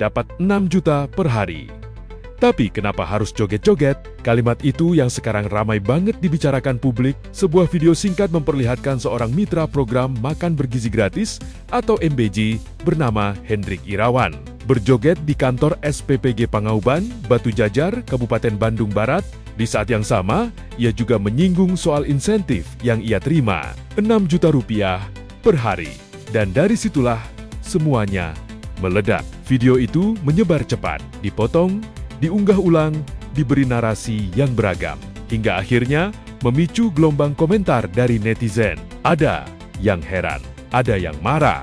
dapat 6 juta per hari. Tapi kenapa harus joget-joget? Kalimat itu yang sekarang ramai banget dibicarakan publik. Sebuah video singkat memperlihatkan seorang mitra program makan bergizi gratis atau MBG bernama Hendrik Irawan berjoget di kantor SPPG Pangauban, Batu Jajar, Kabupaten Bandung Barat. Di saat yang sama, ia juga menyinggung soal insentif yang ia terima, 6 juta rupiah per hari. Dan dari situlah semuanya meledak. Video itu menyebar cepat, dipotong, diunggah ulang, diberi narasi yang beragam. Hingga akhirnya memicu gelombang komentar dari netizen. Ada yang heran, ada yang marah.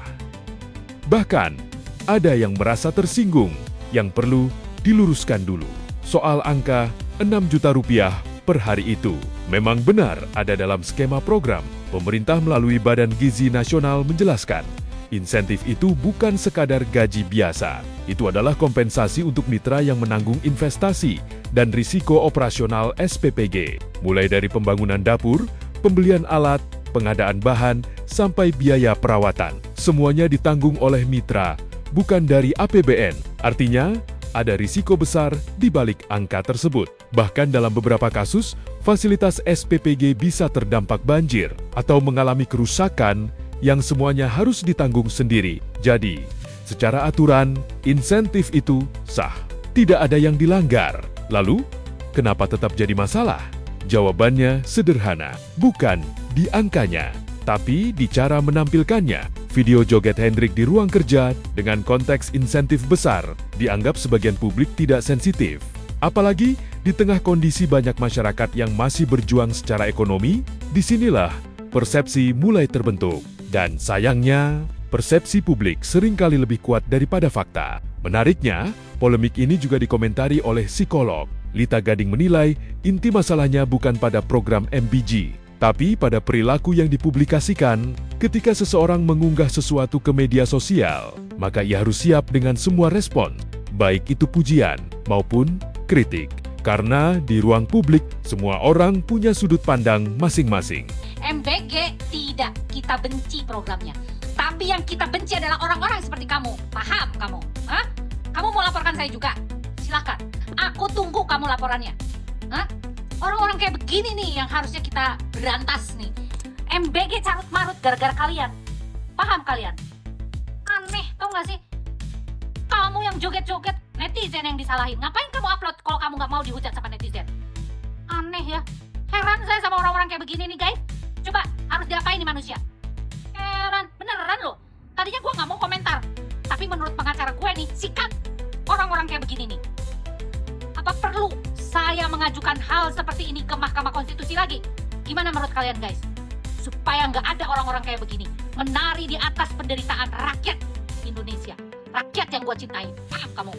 Bahkan, ada yang merasa tersinggung yang perlu diluruskan dulu. Soal angka 6 juta rupiah per hari itu memang benar ada dalam skema program. Pemerintah melalui Badan Gizi Nasional menjelaskan, insentif itu bukan sekadar gaji biasa. Itu adalah kompensasi untuk mitra yang menanggung investasi dan risiko operasional SPPG. Mulai dari pembangunan dapur, pembelian alat, pengadaan bahan, sampai biaya perawatan. Semuanya ditanggung oleh mitra, bukan dari APBN. Artinya, ada risiko besar di balik angka tersebut. Bahkan dalam beberapa kasus, fasilitas SPPG bisa terdampak banjir atau mengalami kerusakan yang semuanya harus ditanggung sendiri. Jadi, secara aturan, insentif itu sah. Tidak ada yang dilanggar. Lalu, kenapa tetap jadi masalah? Jawabannya sederhana, bukan di angkanya, tapi di cara menampilkannya. Video joget Hendrik di ruang kerja dengan konteks insentif besar dianggap sebagian publik tidak sensitif. Apalagi di tengah kondisi banyak masyarakat yang masih berjuang secara ekonomi, disinilah persepsi mulai terbentuk. Dan sayangnya, persepsi publik seringkali lebih kuat daripada fakta. Menariknya, polemik ini juga dikomentari oleh psikolog. Lita Gading menilai inti masalahnya bukan pada program MBG, tapi pada perilaku yang dipublikasikan. Ketika seseorang mengunggah sesuatu ke media sosial, maka ia harus siap dengan semua respon, baik itu pujian maupun kritik. Karena di ruang publik, semua orang punya sudut pandang masing-masing. MBG tidak kita benci programnya, tapi yang kita benci adalah orang-orang seperti kamu. Paham kamu? Hah? Kamu mau laporkan saya juga? Silakan. Aku tunggu kamu laporannya. Hah? Orang-orang kayak begini nih yang harusnya kita berantas nih. MBG carut-marut gara-gara kalian. Paham kalian? Aneh, tau gak sih? Kamu yang joget-joget, netizen yang disalahin. Ngapain kamu upload kalau kamu gak mau dihujat sama netizen? Aneh ya. Heran saya sama orang-orang kayak begini nih guys. Coba, harus diapain nih manusia? Heran, beneran loh. Tadinya gue gak mau komentar. Tapi menurut pengacara gue nih, sikat orang-orang kayak begini nih. Apa perlu saya mengajukan hal seperti ini ke Mahkamah Konstitusi lagi? Gimana menurut kalian guys? Supaya nggak ada orang-orang kayak begini menari di atas penderitaan rakyat Indonesia, rakyat yang gue cintai. Paham kamu?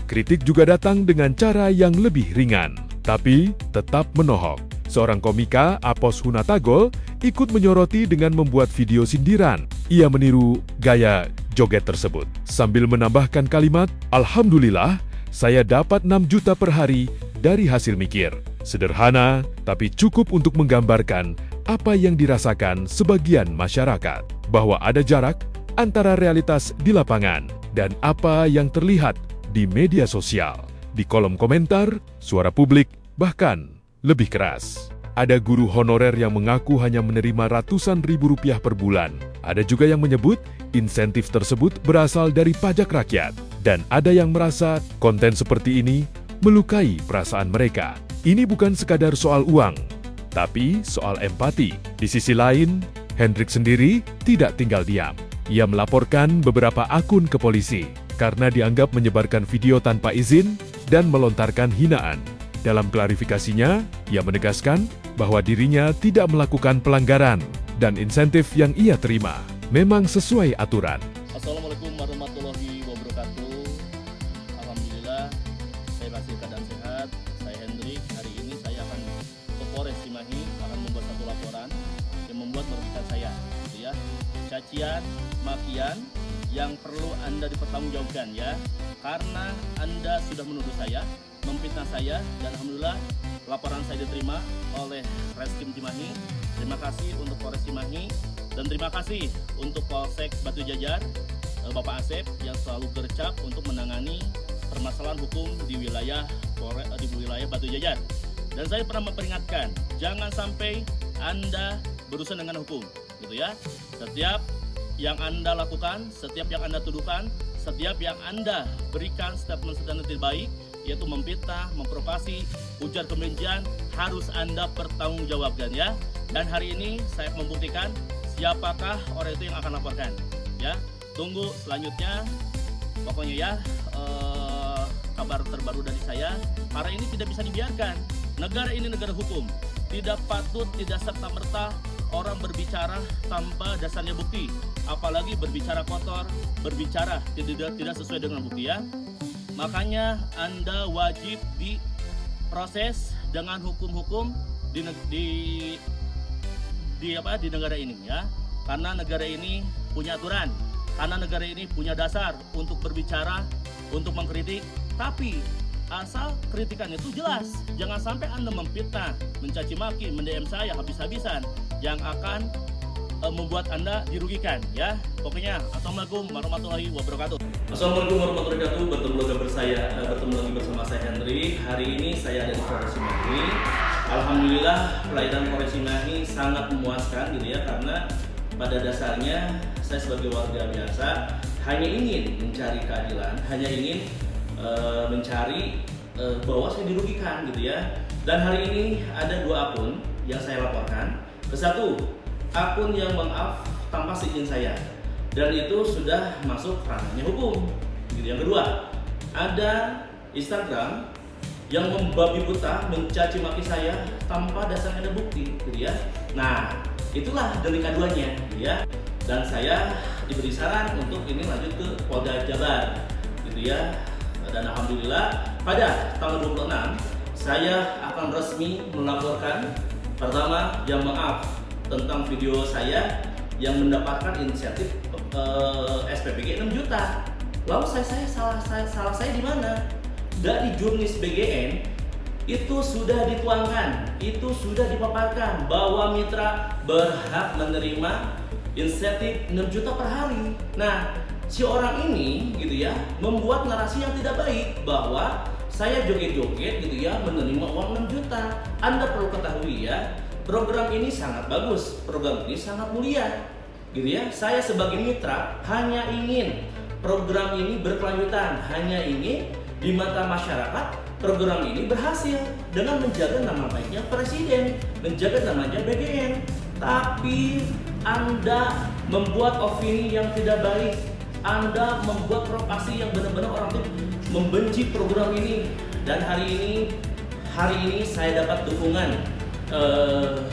Kritik juga datang dengan cara yang lebih ringan, tapi tetap menohok. Seorang komika, Apos Hunatagol, ikut menyoroti dengan membuat video sindiran. Ia meniru gaya joget tersebut sambil menambahkan kalimat, "Alhamdulillah, saya dapat 6 juta per hari dari hasil mikir." Sederhana, tapi cukup untuk menggambarkan apa yang dirasakan sebagian masyarakat. Bahwa ada jarak antara realitas di lapangan dan apa yang terlihat di media sosial. Di kolom komentar, suara publik bahkan lebih keras. Ada guru honorer yang mengaku hanya menerima ratusan ribu rupiah per bulan. Ada juga yang menyebut insentif tersebut berasal dari pajak rakyat. Dan ada yang merasa konten seperti ini melukai perasaan mereka. Ini bukan sekadar soal uang, tapi soal empati. Di sisi lain, Hendrik sendiri tidak tinggal diam. Ia melaporkan beberapa akun ke polisi karena dianggap menyebarkan video tanpa izin dan melontarkan hinaan. Dalam klarifikasinya, ia menegaskan bahwa dirinya tidak melakukan pelanggaran dan insentif yang ia terima memang sesuai aturan. Assalamualaikum warahmatullahi wabarakatuh. Alhamdulillah, saya masih keadaan sehat. Saya Hendrik. Hari ini saya akan ke Polres Cimahi, akan membuat satu laporan yang membuat merugikan saya, gitu ya. Cacian, makian yang perlu Anda dipertanggungjawabkan ya, karena Anda sudah menuduh saya, memfitnah saya, dan alhamdulillah laporan saya diterima oleh Reskrim Cimahi. Terima kasih untuk Polres Cimahi dan terima kasih untuk Polsek Batu Jajar Bapak Asep yang selalu gercep untuk menangani permasalahan hukum di wilayah Batu Jajar. Dan saya pernah memperingatkan, jangan sampai Anda berurusan dengan hukum, gitu ya. Setiap yang Anda lakukan, setiap yang Anda tuduhkan, setiap yang Anda berikan statement-statement tidak baik, yaitu memfitnah, memprovokasi, ujar kebencian, harus Anda pertanggungjawabkan ya. Dan hari ini saya membuktikan siapakah orang itu yang akan laporkan ya. Tunggu selanjutnya, pokoknya ya kabar terbaru dari saya. Karena ini tidak bisa dibiarkan. Negara ini negara hukum. Tidak patut, tidak serta-merta orang berbicara tanpa dasarnya bukti. Apalagi berbicara kotor, berbicara tidak sesuai dengan bukti ya. Makanya Anda wajib diproses dengan hukum-hukum di negara ini ya. Karena negara ini punya aturan, karena negara ini punya dasar untuk berbicara, untuk mengkritik. Tapi asal kritikan itu jelas. Jangan sampai Anda memfitnah, mencaci maki, mendm saya habis-habisan yang akan membuat Anda dirugikan ya. Pokoknya assalamualaikum warahmatullahi wabarakatuh. Assalamualaikum warahmatullahi wabarakatuh. Bertemu lagi bersama saya Hendrik. Hari ini saya ada di Polres Cimahi. Alhamdulillah pelayanan Polres Cimahi sangat memuaskan gitu ya, karena pada dasarnya saya sebagai warga biasa hanya ingin mencari keadilan, hanya ingin mencari bahwa saya dirugikan gitu ya. Dan hari ini ada 2 akun yang saya laporkan. Satu, akun yang meng-up tanpa seizin saya, dan itu sudah masuk ranahnya hukum gitu. Yang kedua, ada Instagram yang membabi buta, mencaci maki saya tanpa dasarnya ada bukti gitu ya. Nah, itulah delik aduannya gitu ya. Dan saya diberi saran untuk ini lanjut ke Polda Jabar gitu ya. Dan alhamdulillah pada tanggal 26 saya akan resmi melaporkan pertama yang maaf tentang video saya yang mendapatkan inisiatif SPBG 6 juta. Lalu salah saya di mana? Dari jurnis BGN itu sudah dituangkan, itu sudah dipaparkan bahwa mitra berhak menerima insentif 6 juta per hari. Nah, si orang ini gitu ya membuat narasi yang tidak baik bahwa saya joget-joget gitu ya menerima uang 6 juta. Anda perlu ketahui ya, program ini sangat bagus, program ini sangat mulia gitu ya. Saya sebagai mitra hanya ingin program ini berkelanjutan, hanya ingin di mata masyarakat program ini berhasil dengan menjaga nama baiknya Presiden, menjaga namanya BGN. Tapi Anda membuat opini yang tidak baik, Anda membuat provokasi yang benar-benar orang itu membenci program ini. Dan hari ini saya dapat dukungan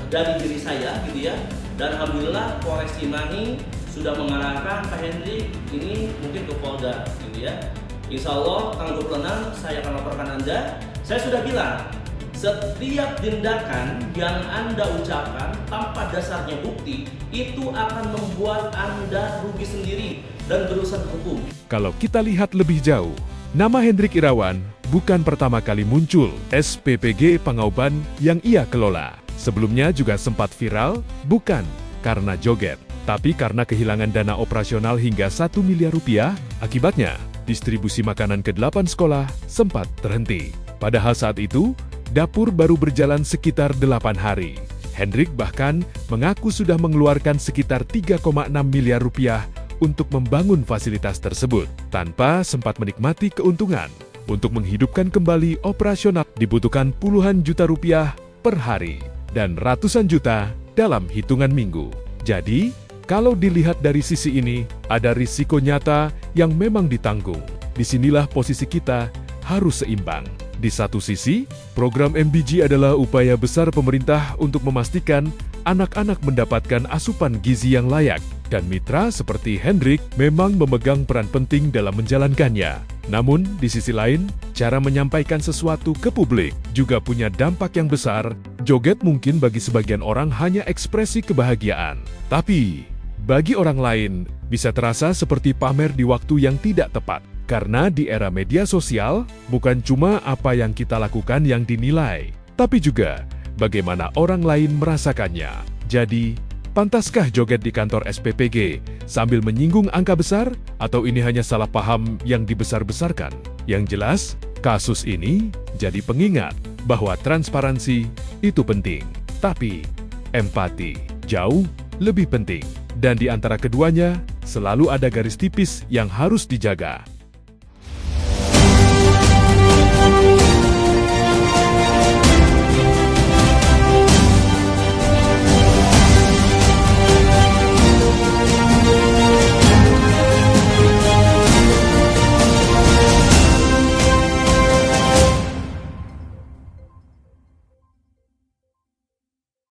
dari diri saya gitu ya. Dan alhamdulillah Polres Cimahi sudah mengarahkan Pak Hendrik ini mungkin ke Polda gitu ya. Insya Allah tanggal 26 saya akan laporkan Anda. Saya sudah bilang, setiap tindakan yang Anda ucapkan tanpa dasarnya bukti itu akan membuat Anda rugi sendiri dan berurusan hukum. Kalau kita lihat lebih jauh, nama Hendrik Irawan bukan pertama kali muncul SPPG Pangauban yang ia kelola. Sebelumnya juga sempat viral, bukan karena joget, tapi karena kehilangan dana operasional hingga 1 miliar rupiah. Akibatnya, distribusi makanan ke 8 sekolah sempat terhenti. Padahal saat itu, dapur baru berjalan sekitar 8 hari. Hendrik bahkan mengaku sudah mengeluarkan sekitar 3,6 miliar rupiah untuk membangun fasilitas tersebut, tanpa sempat menikmati keuntungan. Untuk menghidupkan kembali operasional dibutuhkan puluhan juta rupiah per hari, dan ratusan juta dalam hitungan minggu. Jadi, kalau dilihat dari sisi ini, ada risiko nyata yang memang ditanggung. Disinilah posisi kita harus seimbang. Di satu sisi, program MBG adalah upaya besar pemerintah untuk memastikan anak-anak mendapatkan asupan gizi yang layak, dan mitra seperti Hendrik memang memegang peran penting dalam menjalankannya. Namun, di sisi lain, cara menyampaikan sesuatu ke publik juga punya dampak yang besar. Joget mungkin bagi sebagian orang hanya ekspresi kebahagiaan, tapi bagi orang lain bisa terasa seperti pamer di waktu yang tidak tepat. Karena di era media sosial, bukan cuma apa yang kita lakukan yang dinilai, tapi juga bagaimana orang lain merasakannya. Jadi, Pantaskah joget di kantor SPPG sambil menyinggung angka besar? Atau ini hanya salah paham yang dibesar-besarkan? Yang jelas, kasus ini jadi pengingat bahwa transparansi itu penting. Tapi, empati jauh lebih penting. Dan di antara keduanya, selalu ada garis tipis yang harus dijaga.